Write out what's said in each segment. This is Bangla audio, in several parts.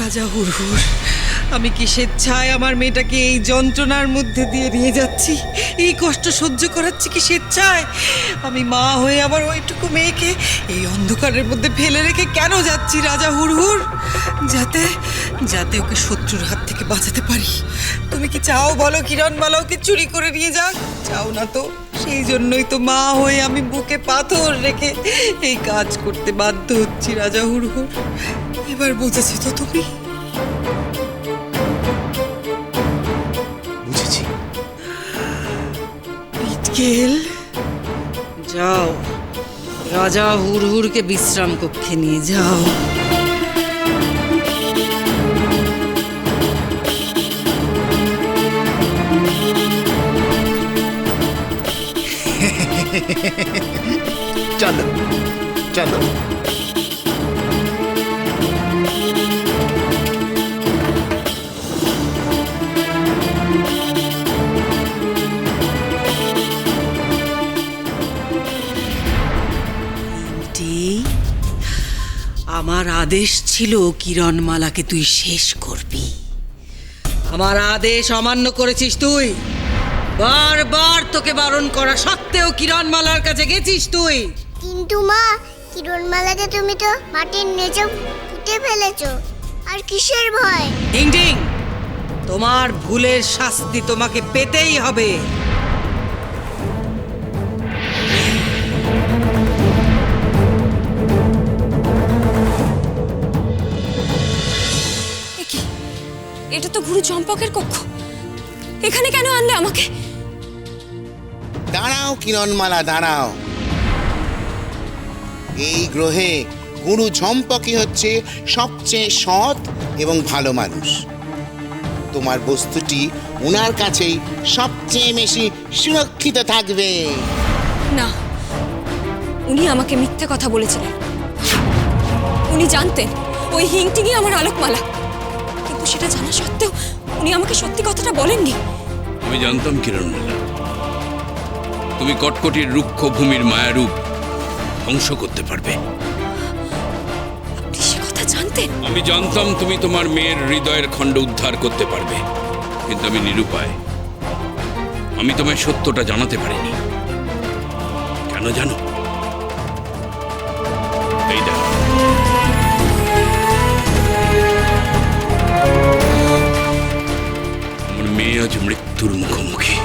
রাজা হুড়হুড়, আমি কি স্বেচ্ছায় আমার মেয়েটাকে এই যন্ত্রণার মধ্যে দিয়ে নিয়ে যাচ্ছি? এই কষ্ট সহ্য করাচ্ছি কি স্বেচ্ছায়? আমি মা হয়ে আবার ওইটুকু মেয়েকে এই অন্ধকারের মধ্যে ফেলে রেখে কেন যাচ্ছি রাজা হুড়হুড়? যাতে যাতে ওকে শত্রুর হাত থেকে বাঁচাতে পারি। তুমি কি চাও বলো কিরণমালা ওকে চুরি করে নিয়ে যাক? চাও না তো? সেই জন্যই তো মা হয়ে আমি বুকে পাথর রেখে এই কাজ করতে বাধ্য হচ্ছি রাজা হুড়হুড়। এবার বুঝেছো তো তুমি? বুঝেছি। পিটকেল, যাও রাজা হুড়হুড়কে বিশ্রাম কক্ষে নিয়ে যাও। চলো চলো। আমার আদেশ ছিল কিরণমালাকে তুই শেষ করবি। আমার আদেশ অমান্য করেছিস তুই। বারবার তোকে বারণ করা সত্ত্বেও কিরণমালার কাছে গেছিস তুই। কিন্তু মা, কিরণমালাকে তুমি তো মাটির নিচে পুঁতে ফেলেছো, আর কিসের ভয়? ডিং ডিং, তোমার ভুলের শাস্তি তোমাকে পেতেই হবে। এটা তো গুরু চম্পকের কক্ষ। এখানে কেন আনলে আমাকে? দাঁড়াও কিরণমালা, দাঁড়াও। এই গ্রহে গুরু ঝম্পকই হচ্ছে সবচেয়ে সৎ এবং ভালো মানুষ। তোমার বস্তুটি ওনার কাছেই সবচেয়ে বেশি সুরক্ষিত থাকবে। না, উনি আমাকে মিথ্যে কথা বলেছিলেন। উনি জানতেন ওই হিংটিংই আমার আলোকমালা, কিন্তু সেটা জানা সত্ত্বেও উনি আমাকে সত্যি কথাটা বলেননি। আমি জানতাম কিরণমালা, তুমি কটকটির রুক্ষ ভূমির মায়ারূপ ধ্বংস করতে পারবে। আপনি সে কথা জানতেন? আমি জানতাম তুমি তোমার মেয়ের হৃদয়ের খণ্ড উদ্ধার করতে পারবে, কিন্তু আমি নিরুপায়। আমি তোমায় সত্যটা জানাতে পারিনি। কেন জানো? এই দেখো, আমার মেয়ে আজ মৃত্যুর মুখোমুখি।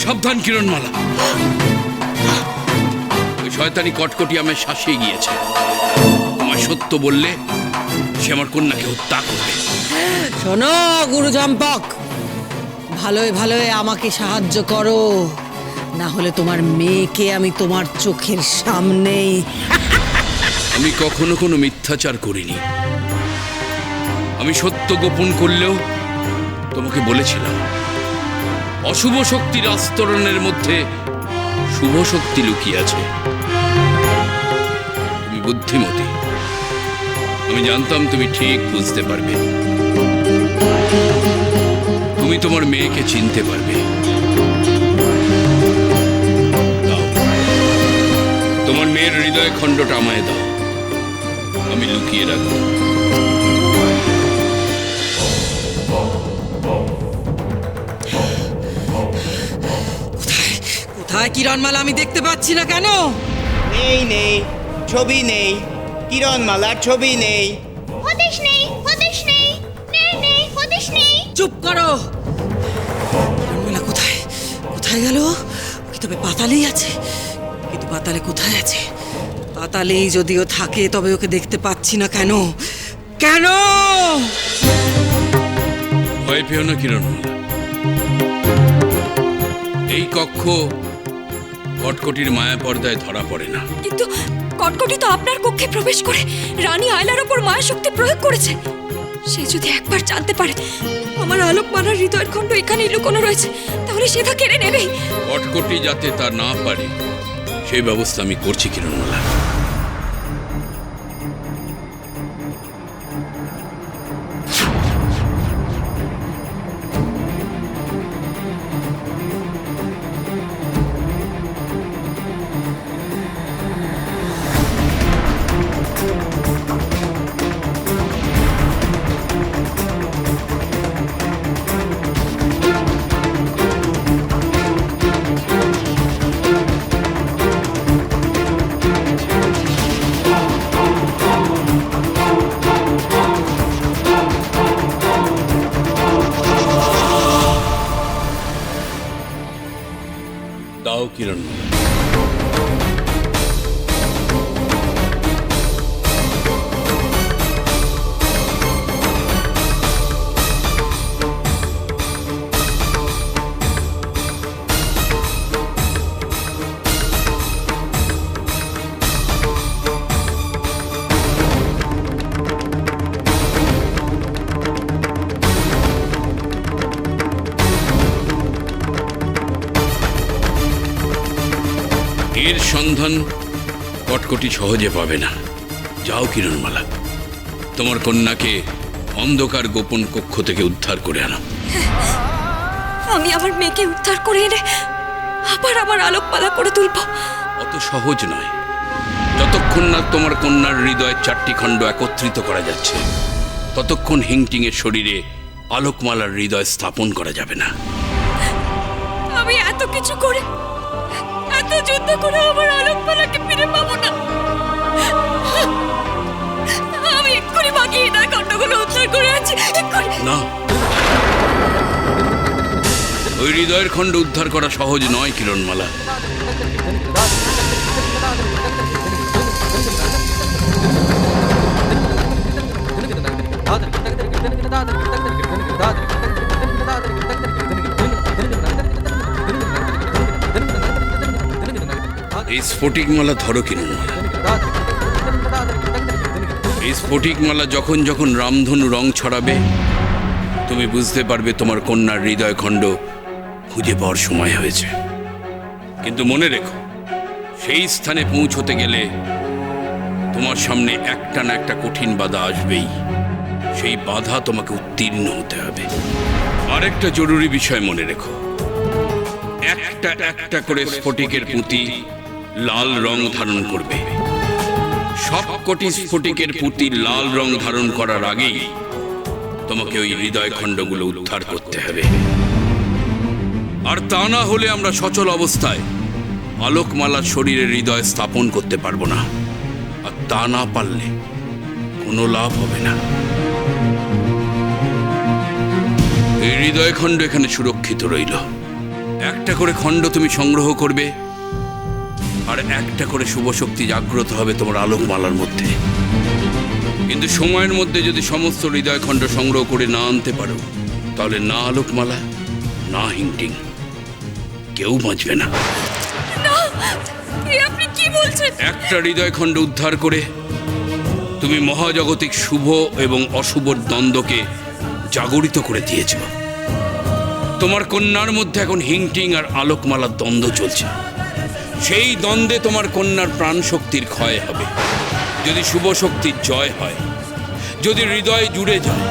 সাবধান কিরণমালা, ওই শয়তানি কটকটি আমায় শাসিয়ে গিয়েছে। আমার সত্য বললে সে আমার কন্যাকে হত্যা করবে। শোনো গুরু চম্পক, ভালোই ভালোই আমাকে সাহায্য করো, না হলে তোমার মেয়েকে আমি তোমার চোখের সামনেই। আমি কখনো কোনো মিথ্যাচার করিনি। আমি সত্য গোপন করলেও তোমাকে বলেছিলাম, অশুভ শক্তির আস্তরণের মধ্যে শুভ শক্তি লুকিয়ে আছে। তুমি বুদ্ধিমতী, আমি জানতাম তুমি ঠিক বুঝতে পারবে। তুমি তোমার মেয়েকে চিনতে পারবে। দাও, তোমার মেয়ের হৃদয় খণ্ডটা আমায় দাও, আমি লুকিয়ে রাখবো। কোথায় কিরণমালা? আমি দেখতে পাচ্ছি না কেন? নেই নেই, ছবি নেই, কিরণমালার ছবি নেই। হদিশ নেই, হদিশ নেই, নেই নেই, হদিশ নেই। চুপ করো। কিরণমালা কোথায়? কোথায় গেল? কি তবে পাতালেই আছে? কিন্তু পাতালে কোথায় আছে? পাতালেই যদিও থাকে, তবে ওকে দেখতে পাচ্ছি না কেন? কেন? ভয় পেও না কিরণমালা, এই কক্ষ কটকটির মায়া পর্দায় ধরা পড়ে না। কিন্তু কটকটি তো আপনার কক্ষে প্রবেশ করে রানী আয়লার ওপর মায়া শক্তি প্রয়োগ করেছে। সে যদি একবার জানতে পারে আমার আলোকমালার হৃদয়ের খণ্ড এখানেই লুকোনো রয়েছে, তাহলে সে তা কেড়ে নেবেই। কটকটি যাতে তা না পারে সেই ব্যবস্থা আমি করছি কিরণমালা। সন্ধান কটকটি সহজে পাবে না। যাও কিরণমালা, তোমার কন্যাকে অন্ধকার গোপন কক্ষ থেকে উদ্ধার করে আনো। আমি আমার মেয়েকে উদ্ধার করে এনে আবার আমার আলোকমালা করে তুলব। অত সহজ নয়। যতক্ষণ না তোমার কন্যার হৃদয়ের 4টি খণ্ড একত্রিত করা যাচ্ছে, ততক্ষণ হিংটিং এর শরীরে আলোকমালার হৃদয় স্থাপন করা যাবে না। আমি এত কিছু করে, এত যুদ্ধ করে আমার আলোকমালাকে ফিরে পাবো না। আমি এক্ষুনি বাগিয়ে না খণ্ডগুলো উদ্ধার করে আছি, এক্ষুনি। না, ওই হৃদয়ের খণ্ড উদ্ধার করা সহজ নয় কিরণমালা। এই স্ফটিকমালা ধরো কিরণমালা। এই স্ফটিকমালা যখন যখন রামধনু রং ছড়াবে, তুমি বুঝতে পারবে তোমার কন্যার হৃদয় খণ্ড খুঁজে পাওয়ার সময় হয়েছে। কিন্তু মনে রেখো, সেই স্থানে পৌঁছতে গেলে তোমার সামনে একটা না একটা কঠিন বাধা আসবেই। সেই বাধা তোমাকে উত্তীর্ণ হতে হবে। আরেকটা জরুরি বিষয় মনে রেখো, একটা একটা করে স্ফটিকের পুঁতি লাল রং ধারণ করবে। সবকটি স্ফটিকের পুঁতি লাল রং ধারণ করার আগেই তোমাকে ওই হৃদয় খণ্ডগুলো উদ্ধার করতে হবে। আর তা না হলে আমরা সচল অবস্থায় আলোকমালার শরীরে হৃদয় স্থাপন করতে পারবো না। আর তা না পারলে কোনো লাভ হবে না। এই হৃদয় খণ্ড এখানে সুরক্ষিত রইল। একটা করে খণ্ড তুমি সংগ্রহ করবে, আর একটা করে শুভ শক্তি জাগ্রত হবে তোমার আলোকমালার মধ্যে। কিন্তু সময়ের মধ্যে যদি সমস্ত হৃদয় খণ্ড সংগ্রহ করে না আনতে পারো, তাহলে না আলোকমালা, না হিংটিং, কেউ বাঁচবে না। আপনি কি বলছেন? একটা হৃদয় খণ্ড উদ্ধার করে তুমি মহাজাগতিক শুভ এবং অশুভর দ্বন্দ্বকে জাগরিত করে দিয়েছ। তোমার কন্যার মধ্যে এখন হিংটিং আর আলোকমালার দ্বন্দ্ব চলছে। সেই দ্বন্দ্বে তোমার কন্যার প্রাণ শক্তির ক্ষয় হবে। যদি শুভ শক্তির জয় হয়, যদি হৃদয় জুড়ে যায়,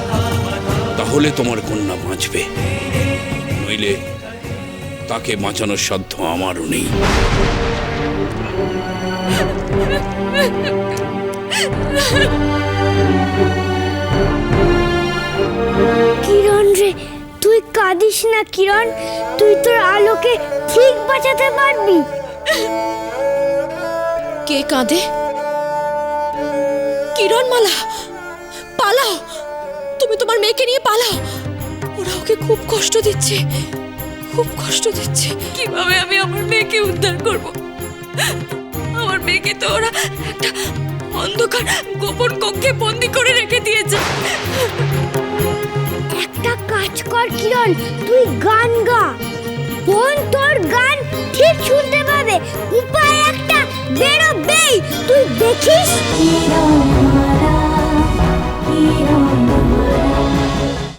তাহলে তোমার কন্যা বাঁচবে। নইলে তাকে বাঁচানোর সাধ্য আমারও নেই। কিরণ রে, তুই কাঁদিস না কিরণ, তুই তোর আলোকে ঠিক বাঁচাতে পারবি। কে কাঁদে? কিরণমালা, পালাও! তুমি তোমার মেয়েকে নিয়ে পালাও। ওরা ওকে খুব কষ্ট দিচ্ছে, খুব কষ্ট দিচ্ছে। কিভাবে আমি আমার মেয়েকে উদ্ধার করব? আমার মেয়েকে তো ওরা একটা অন্ধকার গোপন কক্ষে বন্দি করে রেখে দিয়েছে। একটা কাজ কর কিরণ, তুই গান গা। বোন তোর গান ঠিক শুনতে পাবে, উপায় একটা বেরোবেই, তুই দেখিস। কিরণ